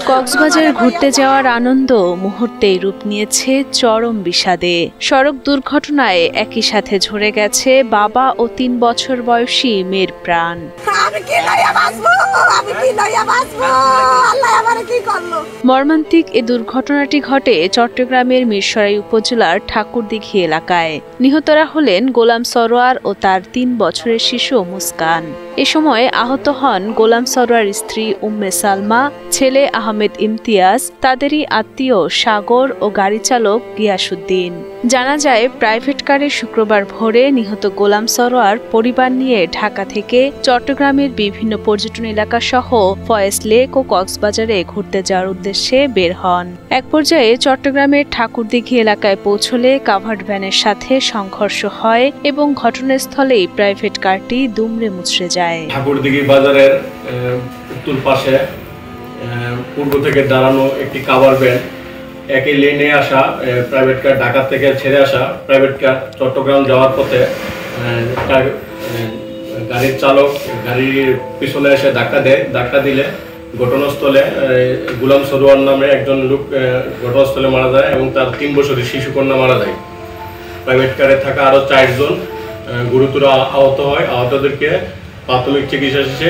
কক্সবাজার ঘুরতে যাওয়ার আনন্দ মুহূর্তেই রূপ নিয়েছে চরম বিষাদে। সড়ক দুর্ঘটনায় একই সাথে ঝরে গেছে বাবা ও ৩ বছর বয়সী মেয়ের প্রাণ। মর্মান্তিক এ দুর্ঘটনাটি ঘটে চট্টগ্রামের মিরসরাই উপজেলার ঠাকুরদিঘি এলাকায়। নিহতরা হলেন গোলাম সরোয়ার ও তার ৩ বছরের শিশু মুস্কান। এ সময় আহত হন গোলাম সরোয়ার স্ত্রী উম্মে সালমা, ছেলে আহমেদ ইমতিয়াজ, তাদেরই আত্মীয় সাগর ও গাড়ি চালক গিয়াসউদ্দিন। জানা যায়, প্রাইভেট কারে শুক্রবার ভোরে নিহত গোলাম সরোয়ার পরিবার নিয়ে ঢাকা থেকে চট্টগ্রামের বিভিন্ন পর্যটন এলাকা সহ ফয়েজ লেক ও কক্সবাজারে ঘুরতে যাওয়ার উদ্দেশ্যে বের হন। এক পর্যায়ে চট্টগ্রামের ঠাকুরদিঘি এলাকায় পৌঁছলে কাভার্ড ভ্যানের সাথে সংঘর্ষ হয় এবং ঘটনাস্থলেই প্রাইভেট কারটি দুমড়ে মুচড়ে যায়। ঠাকুরদিঘি বাজারের উত্তর পাশে পূর্ব থেকে দাঁড়ানো একটি কাভার ভ্যান একই লেনে আসা প্রাইভেট কার, ঢাকা থেকে ছেড়ে আসা প্রাইভেট কার চট্টগ্রাম যাওয়ার পথে গাড়ির চালক গাড়ির পিছনে এসে ধাক্কা দেয়। ধাক্কা দিলে ঘটনাস্থলে গোলাম সরোয়ার নামে একজন লোক ঘটনাস্থলে মারা যায় এবং তার 3 বছরের শিশুকন্যা মারা যায়। প্রাইভেট কারে থাকা আরও 4 জন গুরুতর আহত হয়। আহতদেরকে প্রাথমিক চিকিৎসা শেষে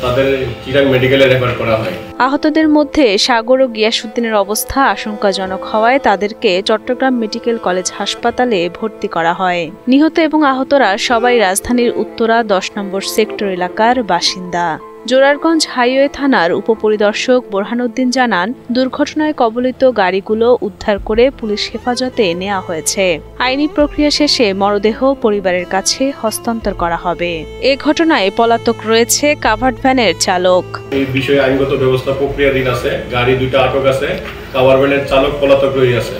তাদের চিরাং মেডিকেলে রেফার করা হয়। আহতদের মধ্যে সাগর ও গিয়াসউদ্দিনের অবস্থা আশঙ্কাজনক হওয়ায় তাদেরকে চট্টগ্রাম মেডিকেল কলেজ হাসপাতালে ভর্তি করা হয়। নিহত এবং আহতরা সবাই রাজধানীর উত্তরা 10 নম্বর সেক্টর এলাকার বাসিন্দা। জোরারগঞ্জ হাইওয়ে থানার উপপরিদর্শক বোরহানউদ্দিন জানান, দুর্ঘটনায় কবলিত গাড়িগুলো উদ্ধার করে পুলিশ হেফাজতে নেওয়া হয়েছে। আইনি প্রক্রিয়া শেষে মরদেহ পরিবারের কাছে হস্তান্তর করা হবে। এ ঘটনায় পলাতক রয়েছে কাভার্ড ভ্যানের চালক। এই বিষয়ে আইনগত ব্যবস্থা প্রক্রিয়াধীন আছে। গাড়ি 2টা আটক আছে, কাভার্ড ভ্যানের চালক পলাতক রয়ে আছে।